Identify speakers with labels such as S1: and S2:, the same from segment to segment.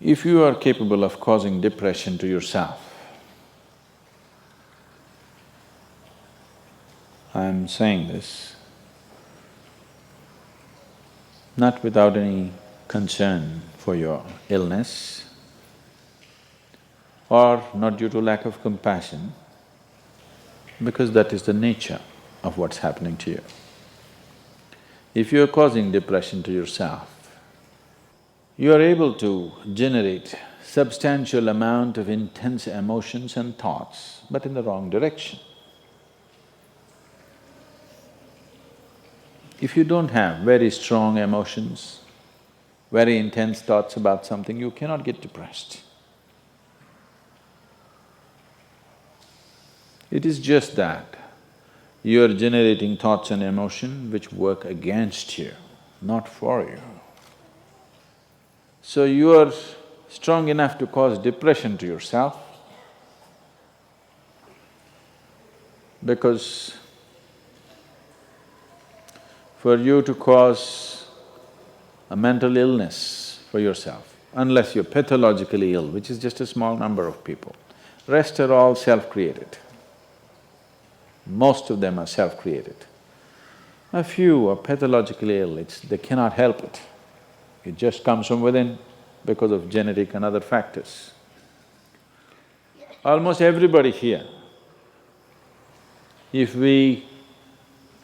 S1: If you are capable of causing depression to yourself, I'm saying this not without any concern for your illness or not due to lack of compassion, because that is the nature of what's happening to you. If you're causing depression to yourself, you are able to generate substantial amount of intense emotions and thoughts, but in the wrong direction. If you don't have very strong emotions, very intense thoughts about something, you cannot get depressed. It is just that you are generating thoughts and emotion which work against you, not for you. So you are strong enough to cause depression to yourself because for you to cause a mental illness for yourself, unless you're pathologically ill, which is just a small number of people, rest are all self-created. Most of them are self-created. A few are pathologically ill, they cannot help it. It just comes from within because of genetic and other factors. Almost everybody here, if we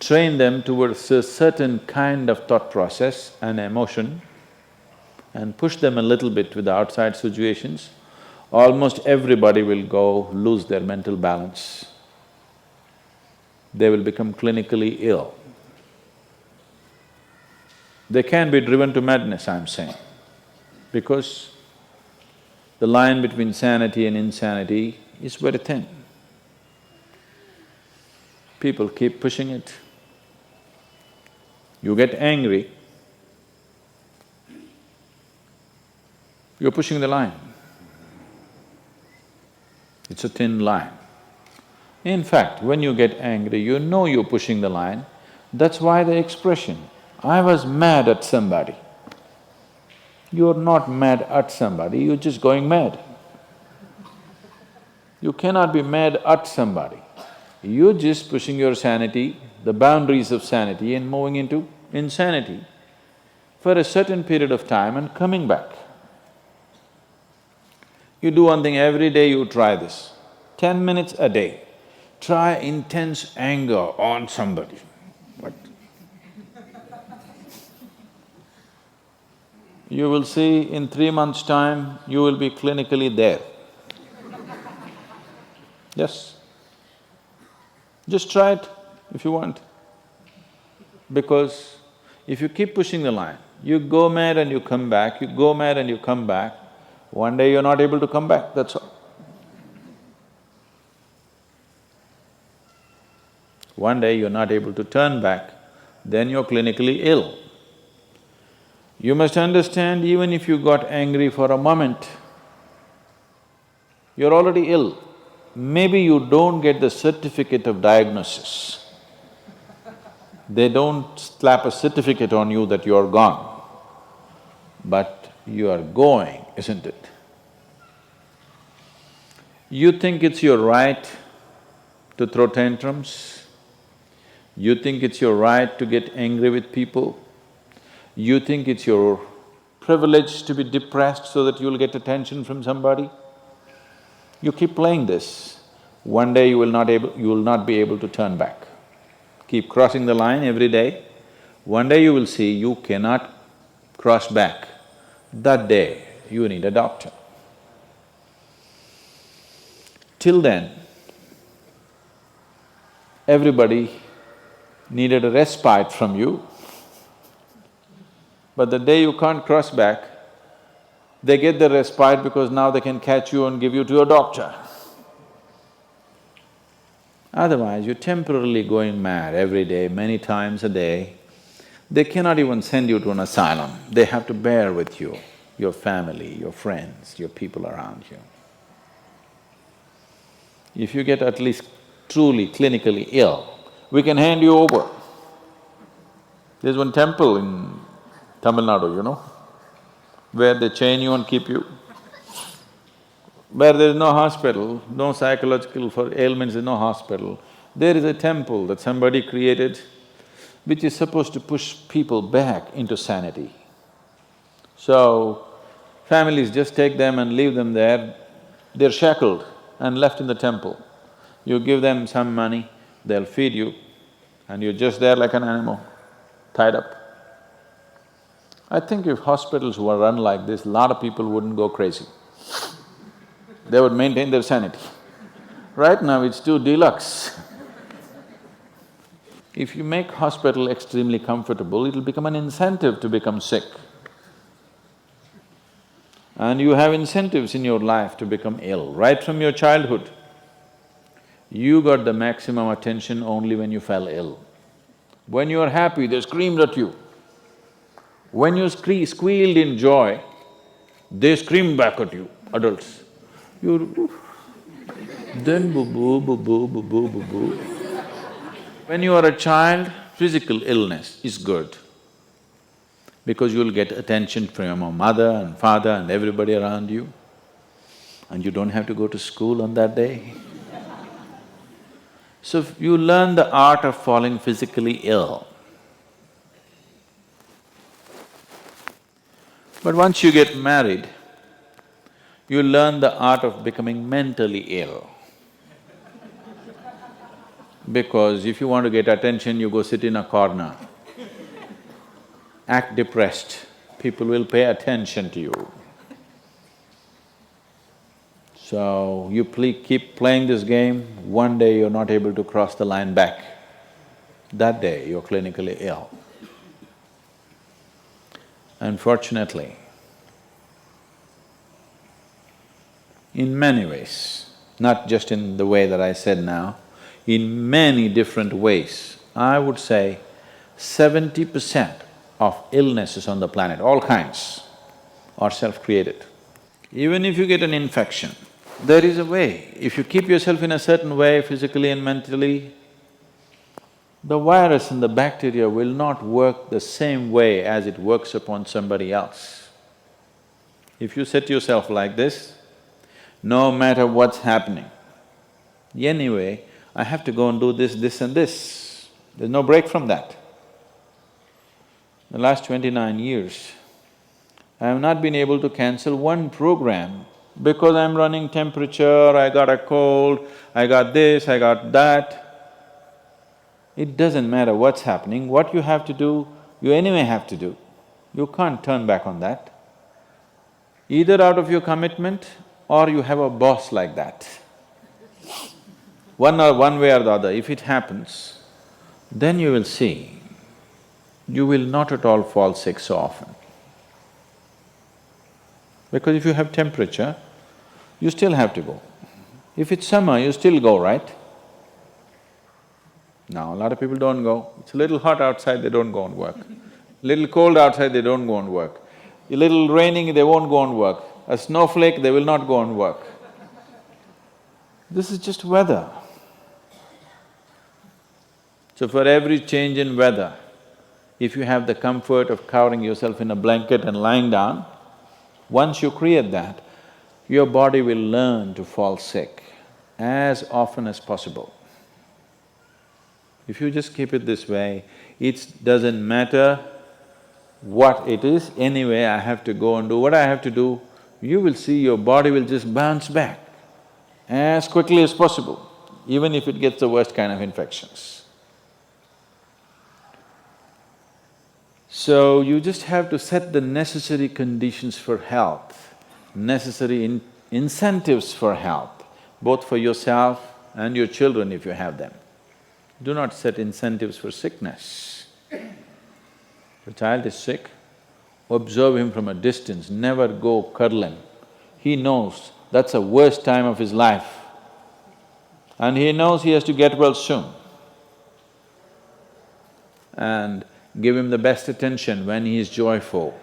S1: train them towards a certain kind of thought process and emotion and push them a little bit with the outside situations, almost everybody will go lose their mental balance. They will become clinically ill. They can be driven to madness, I'm saying, because the line between sanity and insanity is very thin. People keep pushing it. You get angry, you're pushing the line. It's a thin line. In fact, when you get angry, you know you're pushing the line. That's why the expression, I was mad at somebody. You're not mad at somebody, you're just going mad. You cannot be mad at somebody. You're just pushing your sanity, the boundaries of sanity, and moving into insanity for a certain period of time and coming back. You do one thing every day, you try this, 10 minutes a day. Try intense anger on somebody. What? You will see in 3 months' time, you will be clinically there. Yes. Just try it if you want. Because if you keep pushing the line, you go mad and you come back, you go mad and you come back, one day you're not able to come back, that's all. One day you're not able to turn back, then you're clinically ill. You must understand, even if you got angry for a moment, you're already ill. Maybe you don't get the certificate of diagnosis. They don't slap a certificate on you that you're gone, but you are going, isn't it? You think it's your right to throw tantrums, you think it's your right to get angry with people, you think it's your privilege to be depressed so that you'll get attention from somebody. You keep playing this, one day you will not be able to turn back. Keep crossing the line every day, one day you will see you cannot cross back. That day, you need a doctor. Till then, everybody needed a respite from you, but the day you can't cross back, they get the respite because now they can catch you and give you to a doctor. Otherwise, you're temporarily going mad every day, many times a day. They cannot even send you to an asylum, they have to bear with you, your family, your friends, your people around you. If you get at least truly clinically ill, we can hand you over. There's one temple in Tamil Nadu, where they chain you and keep you. where there is no hospital, no psychological for ailments, there's no hospital, there is a temple that somebody created which is supposed to push people back into sanity. So, families just take them and leave them there, they're shackled and left in the temple. You give them some money, they'll feed you, and you're just there like an animal, tied up. I think if hospitals were run like this, a lot of people wouldn't go crazy. They would maintain their sanity. Right now it's too deluxe. If you make hospital extremely comfortable, it'll become an incentive to become sick. And you have incentives in your life to become ill, right from your childhood. You got the maximum attention only when you fell ill. When you are happy, they screamed at you. When you squealed in joy, they screamed back at you, adults. You… then boo-boo, boo-boo, boo-boo, boo-boo. When you are a child, physical illness is good because you'll get attention from your mother and father and everybody around you, and you don't have to go to school on that day. So you learn the art of falling physically ill. But once you get married, you learn the art of becoming mentally ill. Because if you want to get attention, you go sit in a corner, act depressed, people will pay attention to you. So, you keep playing this game, one day you're not able to cross the line back. That day, you're clinically ill. Unfortunately, in many ways, not just in the way that I said now, in many different ways, I would say 70% of illnesses on the planet, all kinds, are self-created. Even if you get an infection, there is a way. If you keep yourself in a certain way, physically and mentally, the virus and the bacteria will not work the same way as it works upon somebody else. If you set yourself like this, no matter what's happening, anyway, I have to go and do this, this and this. There's no break from that. The last 29 years, I have not been able to cancel one program because I'm running temperature, I got a cold, I got this, I got that. It doesn't matter what's happening, what you have to do, you anyway have to do. You can't turn back on that. Either out of your commitment or you have a boss like that. One way or the other, if it happens, then you will see, you will not at all fall sick so often. Because if you have temperature, you still have to go. If it's summer, you still go, right? Now, a lot of people don't go. It's a little hot outside, they don't go and work. Little cold outside, they don't go and work. A little raining, they won't go and work. A snowflake, they will not go and work. This is just weather. So for every change in weather, if you have the comfort of covering yourself in a blanket and lying down, once you create that, your body will learn to fall sick as often as possible. If you just keep it this way, it doesn't matter what it is, anyway I have to go and do what I have to do, you will see your body will just bounce back as quickly as possible, even if it gets the worst kind of infections. So, you just have to set the necessary conditions for health, necessary incentives for health, both for yourself and your children if you have them. Do not set incentives for sickness. If a child is sick, observe him from a distance, never go cuddle him. He knows that's the worst time of his life and he knows he has to get well soon. And give him the best attention when he is joyful.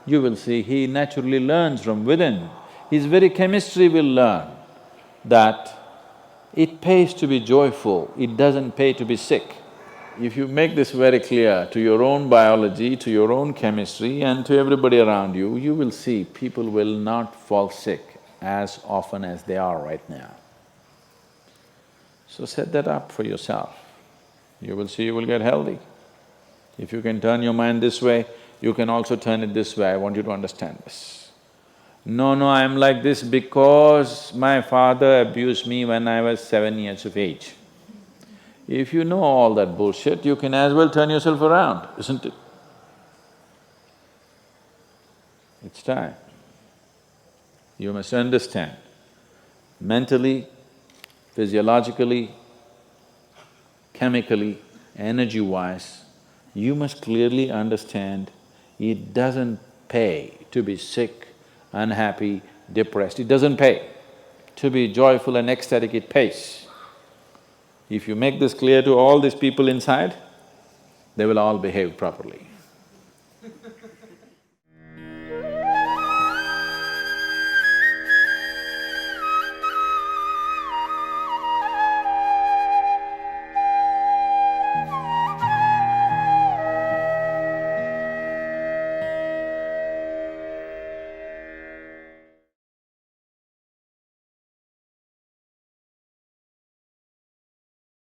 S1: You will see he naturally learns from within. His very chemistry will learn that it pays to be joyful, it doesn't pay to be sick. If you make this very clear to your own biology, to your own chemistry and to everybody around you, you will see people will not fall sick as often as they are right now. So set that up for yourself. You will see you will get healthy. If you can turn your mind this way, you can also turn it this way. I want you to understand this. No, I'm like this because my father abused me when I was 7 years of age. If you know all that bullshit, you can as well turn yourself around, isn't it? It's time. You must understand, mentally, physiologically, chemically, energy-wise, you must clearly understand it doesn't pay to be sick, unhappy, depressed. It doesn't pay. To be joyful and ecstatic, it pays. If you make this clear to all these people inside, they will all behave properly.